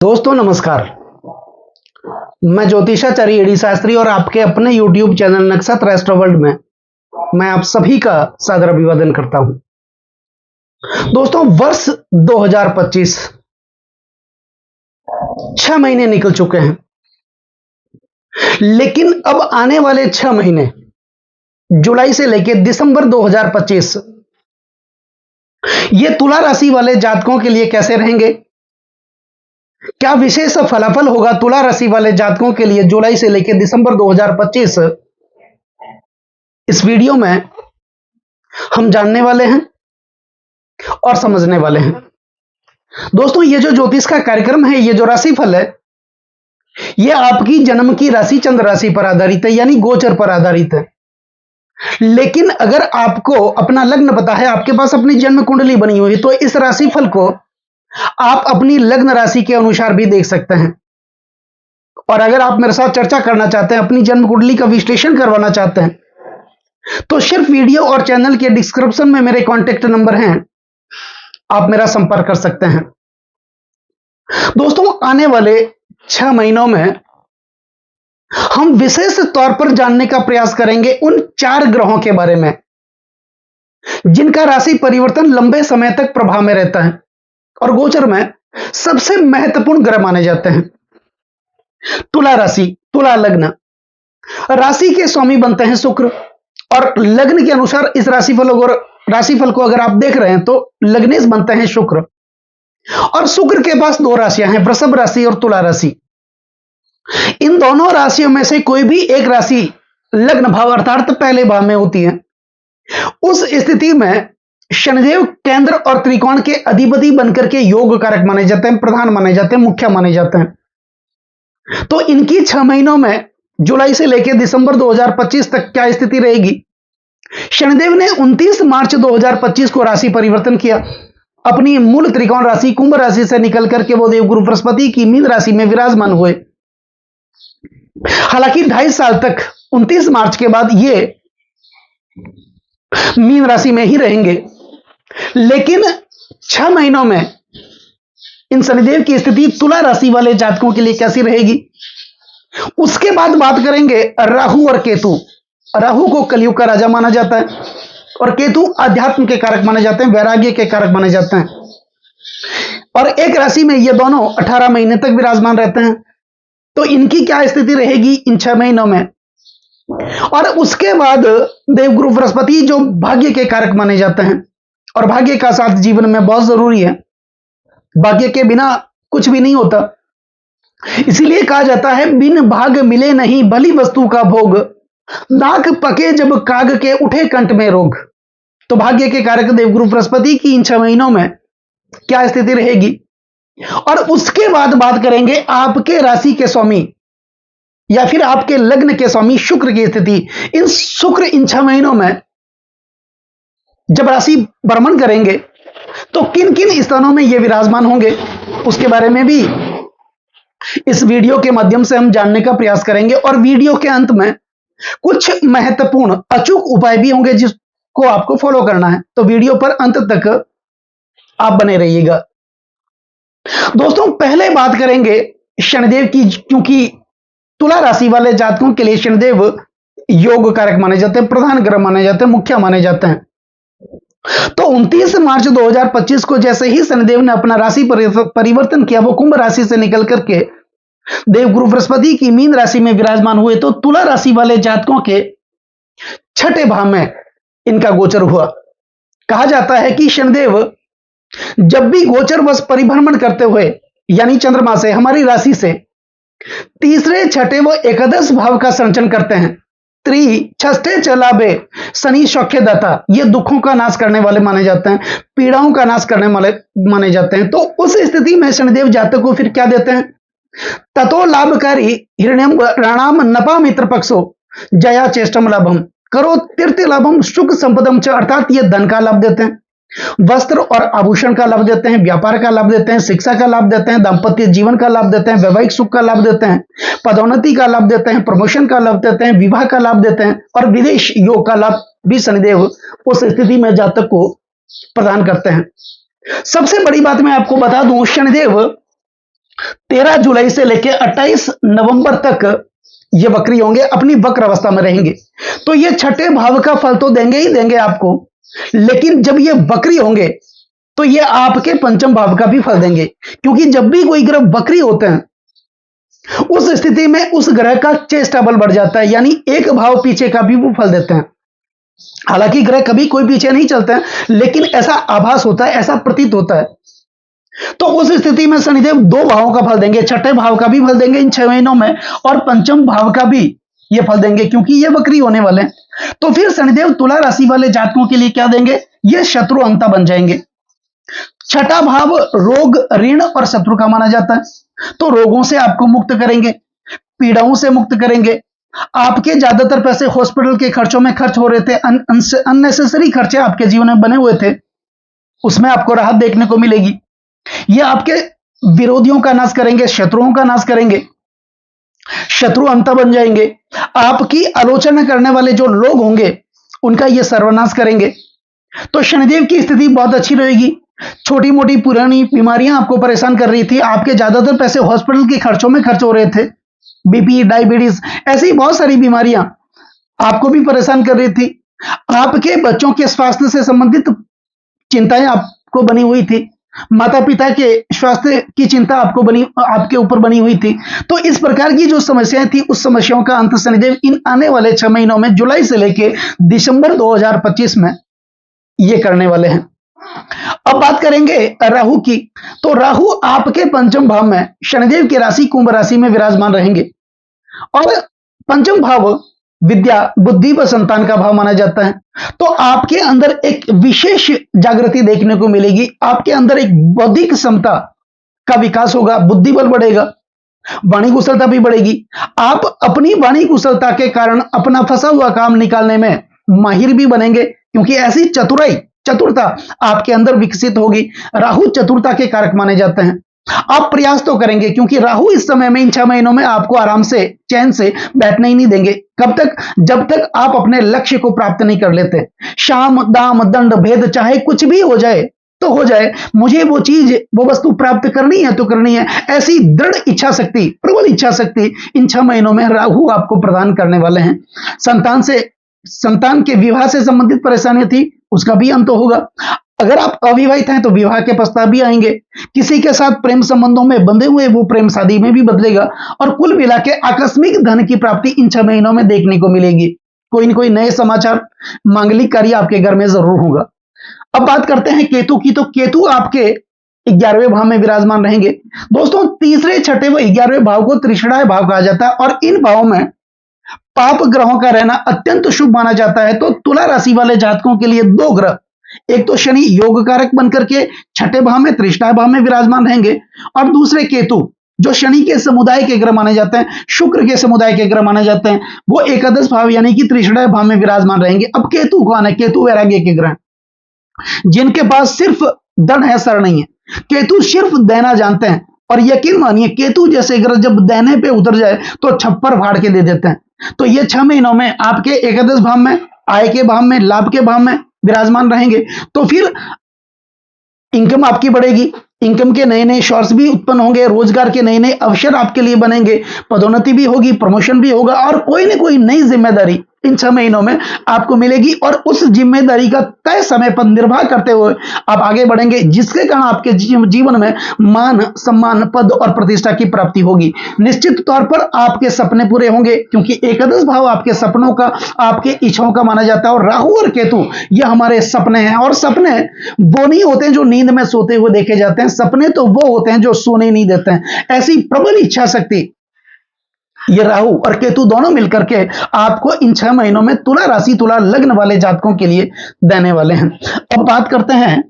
दोस्तों नमस्कार। मैं ज्योतिषाचार्य एडी शास्त्री और आपके अपने YouTube चैनल नक्षत्र एस्ट्रो वर्ल्ड में मैं आप सभी का सादर अभिवादन करता हूं। दोस्तों वर्ष 2025 6 महीने निकल चुके हैं, लेकिन अब आने वाले 6 महीने जुलाई से लेकर दिसंबर 2025 ये तुला राशि वाले जातकों के लिए कैसे रहेंगे, क्या विशेष फलाफल होगा तुला राशि वाले जातकों के लिए जुलाई से लेकर दिसंबर 2025, इस वीडियो में हम जानने वाले हैं और समझने वाले हैं। दोस्तों ये जो ज्योतिष का कार्यक्रम है, ये जो राशिफल है, ये आपकी जन्म की राशि चंद्र राशि पर आधारित है, यानी गोचर पर आधारित है। लेकिन अगर आपको अपना लग्न पता है, आपके पास अपनी जन्म कुंडली बनी हुई है, तो इस राशिफल को आप अपनी लग्न राशि के अनुसार भी देख सकते हैं। और अगर आप मेरे साथ चर्चा करना चाहते हैं, अपनी जन्म कुंडली का विश्लेषण करवाना चाहते हैं, तो सिर्फ वीडियो और चैनल के डिस्क्रिप्शन में मेरे कांटेक्ट नंबर हैं, आप मेरा संपर्क कर सकते हैं। दोस्तों आने वाले 6 महीनों में हम विशेष तौर पर जानने का प्रयास करेंगे उन 4 ग्रहों के बारे में जिनका राशि परिवर्तन लंबे समय तक प्रभाव में रहता है और गोचर में सबसे महत्वपूर्ण ग्रह माने जाते हैं। तुला राशि, तुला लग्न, राशि के स्वामी बनते हैं शुक्र, और लग्न के अनुसार इस राशिफल को अगर आप देख रहे हैं तो लग्नेश बनते हैं शुक्र, और शुक्र के पास 2 राशियां हैं, वृषभ राशि और तुला राशि। इन दोनों राशियों में से कोई भी एक राशि लग्न भाव अर्थात पहले भाव में होती है। उस स्थिति में शनिदेव केंद्र और त्रिकोण के अधिपति बनकर के योग कारक माने जाते हैं, प्रधान माने जाते हैं, मुख्य माने जाते हैं। तो इनकी 6 महीनों में जुलाई से लेकर दिसंबर 2025 तक क्या स्थिति रहेगी। शनिदेव ने 29 मार्च 2025 को राशि परिवर्तन किया, अपनी मूल त्रिकोण राशि कुंभ राशि से निकल करके वो देवगुरु बृहस्पति की मीन राशि में विराजमान हुए। हालांकि 2.5 साल तक 29 मार्च के बाद ये मीन राशि में ही रहेंगे, लेकिन 6 महीनों में इन शनिदेव की स्थिति तुला राशि वाले जातकों के लिए कैसी रहेगी। उसके बाद बात करेंगे राहु और केतु। राहु को कलयुग का राजा माना जाता है और केतु आध्यात्म के कारक माने जाते हैं, वैराग्य के कारक माने जाते हैं, और एक राशि में ये दोनों 18 महीने तक विराजमान रहते हैं। तो इनकी क्या स्थिति रहेगी इन 6 महीनों में। और उसके बाद देवगुरु बृहस्पति जो भाग्य के कारक माने जाते हैं, और भाग्य का साथ जीवन में बहुत जरूरी है, भाग्य के बिना कुछ भी नहीं होता। इसीलिए कहा जाता है बिन भाग मिले नहीं भली वस्तु का भोग, नाक पके जब काग के उठे कंठ में रोग। तो भाग्य के कारक देवगुरु बृहस्पति की इन 6 महीनों में क्या स्थिति रहेगी। और उसके बाद बात करेंगे आपके राशि के स्वामी या फिर आपके लग्न के स्वामी शुक्र की स्थिति। इन शुक्र इन 6 महीनों में जब राशि भ्रमण करेंगे तो किन किन स्थानों में ये विराजमान होंगे, उसके बारे में भी इस वीडियो के माध्यम से हम जानने का प्रयास करेंगे। और वीडियो के अंत में कुछ महत्वपूर्ण अचूक उपाय भी होंगे जिसको आपको फॉलो करना है, तो वीडियो पर अंत तक आप बने रहिएगा। दोस्तों पहले बात करेंगे शनिदेव की, क्योंकि तुला राशि वाले जातकों के लिए शनिदेव योग कारक माने जाते हैं, प्रधान ग्रह माने जाते हैं, मुख्य माने जाते हैं। तो 29 मार्च 2025 को जैसे ही शनिदेव ने अपना राशि परिवर्तन किया, वो कुंभ राशि से निकल करके देवगुरु बृहस्पति की मीन राशि में विराजमान हुए, तो तुला राशि वाले जातकों के 6ठे भाव में इनका गोचर हुआ। कहा जाता है कि शनिदेव जब भी गोचर वश परिभ्रमण करते हुए, यानी चंद्रमा से, हमारी राशि से तीसरे, छठे व एकादश भाव का संचरण करते हैं। षष्ठे चलाबे शनि सौख्य दाता, ये दुखों का नाश करने वाले माने जाते हैं, पीड़ाओं का नाश करने वाले माने जाते हैं। तो उस स्थिति में शनिदेव जातक को फिर क्या देते हैं, ततो लाभकारी हिरण्यम राणाम नपा मित्र पक्षो जया चेष्टम लाभम करो तीर्थ लाभम सुख संपदम च, अर्थात ये धन का लाभ देते हैं, वस्त्र और आभूषण का लाभ देते हैं, व्यापार का लाभ देते हैं, शिक्षा का लाभ देते हैं, दाम्पत्य जीवन का लाभ देते हैं, वैवाहिक सुख का लाभ देते हैं, पदोन्नति का लाभ देते हैं, प्रमोशन का लाभ देते हैं, विवाह का लाभ देते हैं, और विदेश योग का लाभ भी शनिदेव उस स्थिति में जातक को प्रदान करते हैं। सबसे बड़ी बात मैं आपको बता दूं, शनिदेव 13 जुलाई से लेकर 28 नवंबर तक ये वक्री होंगे, अपनी वक्र अवस्था में रहेंगे। तो ये छठे भाव का फल तो देंगे ही देंगे आपको, लेकिन जब ये वक्री होंगे तो ये आपके पंचम भाव का भी फल देंगे, क्योंकि जब भी कोई ग्रह वक्री होते हैं उस स्थिति में उस ग्रह का चेष्टा बल बढ़ जाता है, यानी एक भाव पीछे का भी वो फल देते हैं। हालांकि ग्रह कभी कोई पीछे नहीं चलते हैं, लेकिन ऐसा आभास होता है, ऐसा प्रतीत होता है। तो उस स्थिति में शनिदेव दो भावों का फल देंगे, छठे भाव का भी फल देंगे इन 6 महीनों में, और पंचम भाव का भी ये फल देंगे, क्योंकि ये वक्री होने वाले हैं। तो फिर शनिदेव तुला राशि वाले जातकों के लिए क्या देंगे? ये शत्रु अंता बन जाएंगे। छठा भाव रोग, ऋण और शत्रु का माना जाता है, तो रोगों से आपको मुक्त करेंगे, पीड़ाओं से मुक्त करेंगे। आपके ज्यादातर पैसे हॉस्पिटल के खर्चों में खर्च हो रहे थे, अननेसेसरी खर्चे आपके जीवन में बने हुए थे, उसमें आपको राहत देखने को मिलेगी। ये आपके विरोधियों का नाश करेंगे, शत्रुओं का नाश करेंगे, शत्रु अंत बन जाएंगे। आपकी आलोचना करने वाले जो लोग होंगे उनका ये सर्वनाश करेंगे। तो शनिदेव की स्थिति बहुत अच्छी रहेगी। छोटी मोटी पुरानी बीमारियां आपको परेशान कर रही थी, आपके ज्यादातर पैसे हॉस्पिटल के खर्चों में खर्च हो रहे थे, बीपी, डायबिटीज, ऐसी बहुत सारी बीमारियां आपको भी परेशान कर रही थी। आपके बच्चों के स्वास्थ्य से संबंधित चिंताएं आपको बनी हुई थी, माता पिता के स्वास्थ्य की चिंता आपके ऊपर बनी हुई थी। तो इस प्रकार की जो समस्याएं थी, उस समस्याओं का अंत शनिदेव इन आने वाले 6 महीनों में, जुलाई से लेकर दिसंबर 2025 में ये करने वाले हैं। अब बात करेंगे राहु की। तो राहु आपके पंचम भाव में, शनिदेव की राशि कुंभ राशि में विराजमान रहेंगे, और पंचम भाव विद्या, बुद्धि व संतान का भाव माना जाता है। तो आपके अंदर एक विशेष जागृति देखने को मिलेगी, आपके अंदर एक बौद्धिक क्षमता का विकास होगा, बुद्धि बल बढ़ेगा, वाणी कुशलता भी बढ़ेगी। आप अपनी वाणी कुशलता के कारण अपना फंसा हुआ काम निकालने में माहिर भी बनेंगे, क्योंकि ऐसी चतुरता आपके अंदर विकसित होगी। राहु चतुरता के कारक माने जाते हैं। आप प्रयास तो करेंगे, क्योंकि राहु इस समय में, इन 6 महीनों में आपको आराम से, चैन से बैठने ही नहीं देंगे। कब तक? जब तक आप अपने लक्ष्य को प्राप्त नहीं कर लेते। शाम, दाम, दंड, भेद, चाहे कुछ भी हो जाए तो हो जाए, मुझे वो चीज, वो वस्तु प्राप्त करनी है तो करनी है, ऐसी दृढ़ इच्छा शक्ति, प्रबल इच्छा शक्ति इन 6 महीनों में राहु आपको प्रदान करने वाले हैं। संतान के विवाह से संबंधित परेशानी थी, उसका भी अंत होगा। अगर आप अविवाहित हैं तो विवाह के प्रस्ताव भी आएंगे। किसी के साथ प्रेम संबंधों में बंधे हुए, वो प्रेम शादी में भी बदलेगा, और कुल मिला के आकस्मिक धन की प्राप्ति इन 6 महीनों में देखने को मिलेगी। कोई न कोई नए समाचार, मांगलिक कार्य आपके घर में जरूर होगा। अब बात करते हैं केतु की। तो केतु आपके 11वें भाव में विराजमान रहेंगे। दोस्तों, तीसरे, छठे व 11वें भाव को त्रिषणाय भाव कहा जाता है, और इन भावों में पाप ग्रहों का रहना अत्यंत शुभ माना जाता है। तो तुला राशि वाले जातकों के लिए दो ग्रह, एक तो शनि योग कारक बनकर के छठे भाव में, त्रिषणाय भाव में विराजमान रहेंगे, और दूसरे केतु, जो शनि के समुदाय के ग्रह माने जाते हैं, शुक्र के समुदाय के ग्रह माने जाते हैं, वो एकादश भाव यानी कि त्रिषणाय भाव में विराजमान रहेंगे। अब केतु कौन है? केतु वैराग्य के ग्रह, जिनके पास सिर्फ धन है, सर नहीं है। केतु सिर्फ देना जानते हैं, और यकीन मानिए, केतु जैसे ग्रह जब देने पे उतर जाए तो छप्पर फाड़ के दे देते हैं। तो ये 6 महीनों में आपके एकादश भाव में, आय के भाव में, लाभ के भाव में विराजमान रहेंगे। तो फिर इनकम आपकी बढ़ेगी, इनकम के नए नए सोर्स भी उत्पन्न होंगे, रोजगार के नए नए अवसर आपके लिए बनेंगे, पदोन्नति भी होगी, प्रमोशन भी होगा, और कोई ना कोई नई जिम्मेदारी इन 6 महीनों में आपको मिलेगी, और उस जिम्मेदारी का तय समय पर निर्वाह करते हुए आप आगे बढ़ेंगे, जिसके कारण आपके जीवन में मान, सम्मान, पद और प्रतिष्ठा की प्राप्ति होगी। निश्चित तौर पर आपके सपने पूरे होंगे, क्योंकि एकादश भाव आपके सपनों का, आपके इच्छाओं का माना जाता है, और राहु और केतु ये हमारे सपने हैं। और सपने वो नहीं होते हैं जो नींद में सोते हुए देखे जाते हैं, सपने तो वो होते हैं जो सोने नहीं देते हैं। ऐसी प्रबल इच्छा शक्ति ये राहु और केतु दोनों मिलकर के आपको इन 6 महीनों में तुला राशि, तुला लग्न वाले जातकों के लिए देने वाले हैं। अब बात करते हैं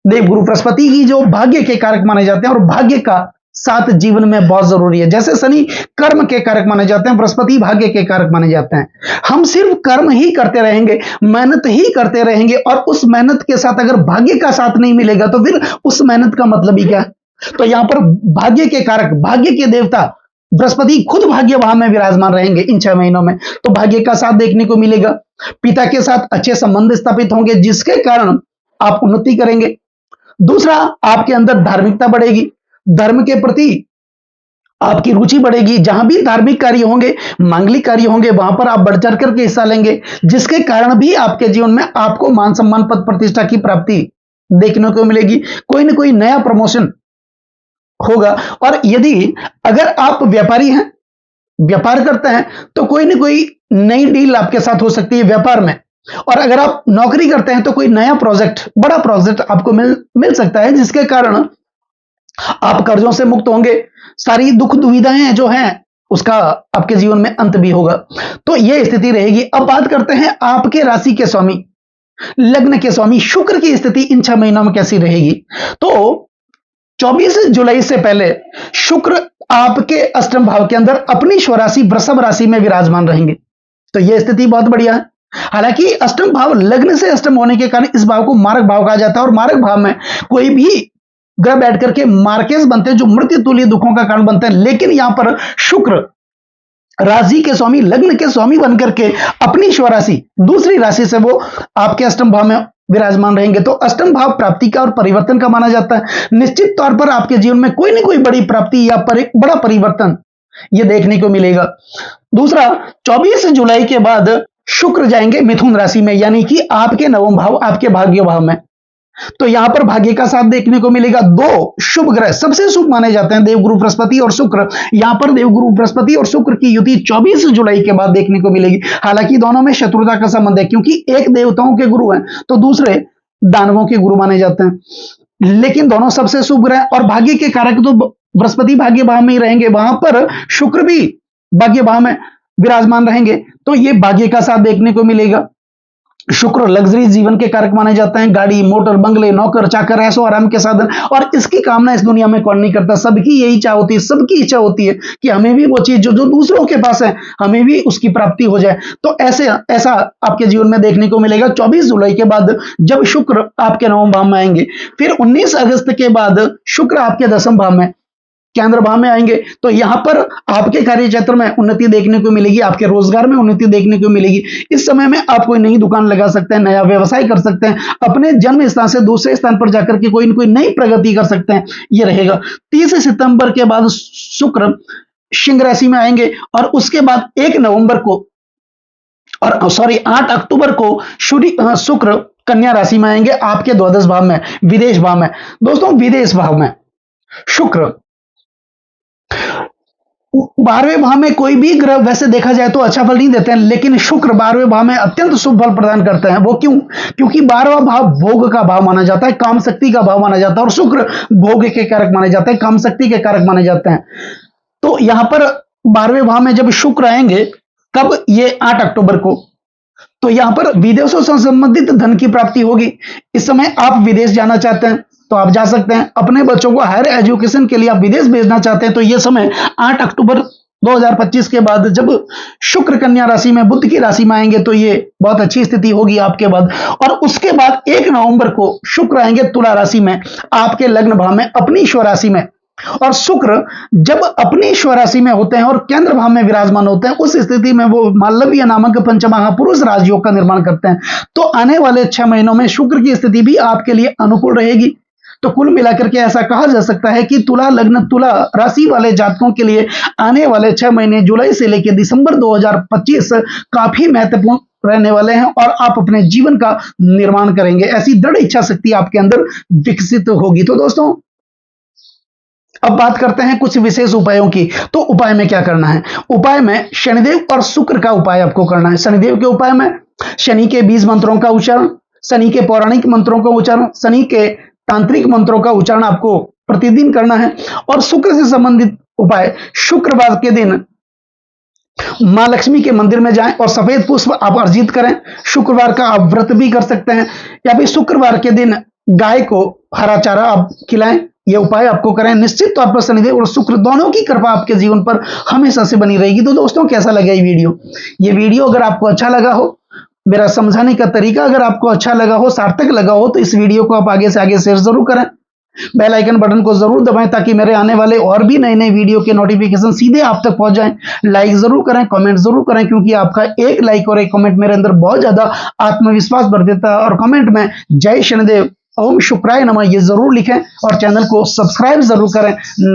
देवगुरु बृहस्पति की, जो भाग्य के कारक माने जाते हैं, और भाग्य का साथ जीवन में बहुत जरूरी है। जैसे शनि कर्म के कारक माने जाते हैं, बृहस्पति भाग्य के कारक माने जाते हैं। हम सिर्फ कर्म ही करते रहेंगे, मेहनत ही करते रहेंगे, और उस मेहनत के साथ अगर भाग्य का साथ नहीं मिलेगा तो फिर उस मेहनत का मतलब ही क्या है? तो यहां पर भाग्य के कारक, भाग्य के देवता बृहस्पति खुद भाग्य भाव में विराजमान रहेंगे इन 6 महीनों में, तो भाग्य का साथ देखने को मिलेगा। पिता के साथ अच्छे संबंध स्थापित होंगे, जिसके कारण आप उन्नति करेंगे। दूसरा, आपके अंदर धार्मिकता बढ़ेगी, धर्म के प्रति आपकी रुचि बढ़ेगी, जहां भी धार्मिक कार्य होंगे, मांगलिक कार्य होंगे, वहां पर आप बढ़ चढ़ करके हिस्सा लेंगे, जिसके कारण भी आपके जीवन में आपको मान सम्मान पद प्रतिष्ठा की प्राप्ति देखने को मिलेगी। कोई ना कोई नया प्रमोशन होगा। और यदि अगर आप व्यापारी हैं, व्यापार करते हैं, तो कोई ना कोई नई डील आपके साथ हो सकती है व्यापार में। और अगर आप नौकरी करते हैं तो कोई नया प्रोजेक्ट, बड़ा प्रोजेक्ट आपको मिल सकता है, जिसके कारण आप कर्जों से मुक्त होंगे। सारी दुख दुविधाएं जो हैं उसका आपके जीवन में अंत भी होगा। तो यह स्थिति रहेगी। अब बात करते हैं आपके राशि के स्वामी, लग्न के स्वामी शुक्र की स्थिति इन 6 महीनों में कैसी रहेगी। तो 24 जुलाई से पहले शुक्र आपके अष्टम भाव के अंदर अपनी स्वराशि वृषभ राशि में विराजमान रहेंगे। तो यह स्थिति बहुत बढ़िया है। हालांकि अष्टम भाव लग्न से अष्टम होने के कारण इस भाव को मारक भाव कहा जाता है, और मारक भाव में कोई भी ग्रह बैठ करके मार्केस बनते हैं जो मृत्यु तुल्य दुखों का कारण बनते हैं। लेकिन यहां पर शुक्र राशि के स्वामी, लग्न के स्वामी बनकर के अपनी स्वराशि दूसरी राशि से वो आपके अष्टम भाव में विराजमान रहेंगे। तो अष्टम भाव प्राप्ति का और परिवर्तन का माना जाता है। निश्चित तौर पर आपके जीवन में कोई ना कोई बड़ी प्राप्ति या बड़ा परिवर्तन ये देखने को मिलेगा। दूसरा, 24 जुलाई के बाद शुक्र जाएंगे मिथुन राशि में, यानी कि आपके नवम भाव, आपके भाग्य भाव में। तो यहां पर भाग्य का साथ देखने को मिलेगा। 2 शुभ ग्रह सबसे शुभ माने जाते हैं, देवगुरु बृहस्पति और शुक्र। यहां पर देवगुरु बृहस्पति और शुक्र की युति 24 जुलाई के बाद देखने को मिलेगी। हालांकि दोनों में शत्रुता का संबंध है, क्योंकि एक देवताओं के गुरु हैं तो दूसरे दानवों के गुरु माने जाते हैं। लेकिन दोनों सबसे शुभ ग्रह और भाग्य के कारक तो बृहस्पति भाग्य भाव में ही रहेंगे, वहां पर शुक्र भी भाग्य भाव में विराजमान रहेंगे। तो ये भाग्य का साथ देखने को मिलेगा। शुक्र लग्जरी जीवन के कारक माने जाते हैं। गाड़ी, मोटर, बंगले, नौकर चाकर, ऐसो आराम के साधन। और इसकी कामना इस दुनिया में कौन नहीं करता। सबकी यही इच्छा होती है, सबकी इच्छा होती है कि हमें भी वो चीज जो दूसरों के पास है, हमें भी उसकी प्राप्ति हो जाए। तो ऐसा आपके जीवन में देखने को मिलेगा 24 जुलाई के बाद, जब शुक्र आपके नवम भाव में आएंगे। फिर 19 अगस्त के बाद शुक्र आपके दसम भाव में, केंद्र भाव में आएंगे। तो यहां पर आपके कार्य क्षेत्र में उन्नति देखने को मिलेगी, आपके रोजगार में उन्नति देखने को मिलेगी। इस समय में आप कोई नई दुकान लगा सकते हैं, नया व्यवसाय कर सकते हैं, अपने जन्म स्थान से दूसरे स्थान पर जाकर के कोई न कोई नई प्रगति कर सकते हैं। यह रहेगा। 30 सितंबर के बाद शुक्र सिंह राशि में आएंगे, और उसके बाद 1 नवंबर को, और सॉरी 8 अक्टूबर को शुक्र कन्या राशि में आएंगे, आपके द्वादश भाव में, विदेश भाव में। दोस्तों, विदेश भाव में शुक्र 12वें भाव में कोई भी ग्रह वैसे देखा जाए तो अच्छा फल नहीं देते हैं, लेकिन शुक्र 12वें भाव में अत्यंत शुभ फल प्रदान करते हैं। वो क्यों? क्योंकि 12वां भाव भोग का भाव माना जाता है, काम शक्ति का भाव माना जाता है, और शुक्र भोग के कारक माने जाते हैं, काम शक्ति के कारक माने जाते हैं। तो यहां पर 12वें भाव में जब शुक्र आएंगे, कब? ये 8 अक्टूबर को। तो यहां पर विदेशों से संबंधित धन की प्राप्ति होगी। इस समय आप विदेश जाना चाहते हैं तो आप जा सकते हैं। अपने बच्चों को हायर एजुकेशन के लिए आप विदेश भेजना चाहते हैं तो यह समय 8 अक्टूबर 2025 के बाद, जब शुक्र कन्या राशि में, बुध की राशि में आएंगे, तो ये बहुत अच्छी स्थिति होगी आपके बाद। और उसके बाद 1 नवंबर को शुक्र आएंगे तुला राशि में, आपके लग्न भाव में, अपनी स्वराशि में। और शुक्र जब अपनी स्वराशि में होते हैं और केंद्र भाव में विराजमान होते हैं, उस स्थिति में वो मालव्य नामक पंचमहापुरुष राजयोग का निर्माण करते हैं। तो आने वाले 6 महीनों में शुक्र की स्थिति भी आपके लिए अनुकूल रहेगी। तो कुल मिलाकर के ऐसा कहा जा सकता है कि तुला लग्न, तुला राशि वाले जातकों के लिए आने वाले 6 महीने जुलाई से लेकर दिसंबर 2025 काफी महत्वपूर्ण रहने वाले हैं, और आप अपने जीवन का निर्माण करेंगे। ऐसी दृढ़ इच्छा शक्ति आपके अंदर विकसित होगी। तो दोस्तों, अब बात करते हैं कुछ विशेष उपायों की। तो उपाय में क्या करना है? उपाय में शनिदेव और शुक्र का उपाय आपको करना है। शनिदेव के उपाय में शनि के 20 मंत्रों का उच्चारण, शनि के पौराणिक मंत्रों का उच्चारण, शनि के तांत्रिक मंत्रों का उच्चारण आपको प्रतिदिन करना है। और शुक्र से संबंधित उपाय, शुक्रवार के दिन मां लक्ष्मी के मंदिर में जाएं और सफेद पुष्प आप अर्जित करें। शुक्रवार का आप व्रत भी कर सकते हैं, या फिर शुक्रवार के दिन गाय को हरा चारा आप खिलाएं। ये उपाय आपको करें। निश्चित तौर पर शनिदेव और शुक्र दोनों की कृपा आपके जीवन पर हमेशा से बनी रहेगी। तो दोस्तों, कैसा लगा ये वीडियो अगर आपको अच्छा लगा हो, मेरा समझाने का तरीका अगर आपको अच्छा लगा हो, सार्थक लगा हो, तो इस वीडियो को आप आगे से आगे शेयर जरूर करें। बेल आइकन बटन को जरूर दबाएं ताकि मेरे आने वाले और भी नए नए वीडियो के नोटिफिकेशन सीधे आप तक पहुंच जाएं। लाइक जरूर करें, कमेंट जरूर करें, क्योंकि आपका एक लाइक और एक कमेंट मेरे अंदर बहुत ज्यादा आत्मविश्वास भर देता है। और कमेंट में जय शनिदेव, ओम शुक्राय नमः ये जरूर लिखें, और चैनल को सब्सक्राइब जरूर करें।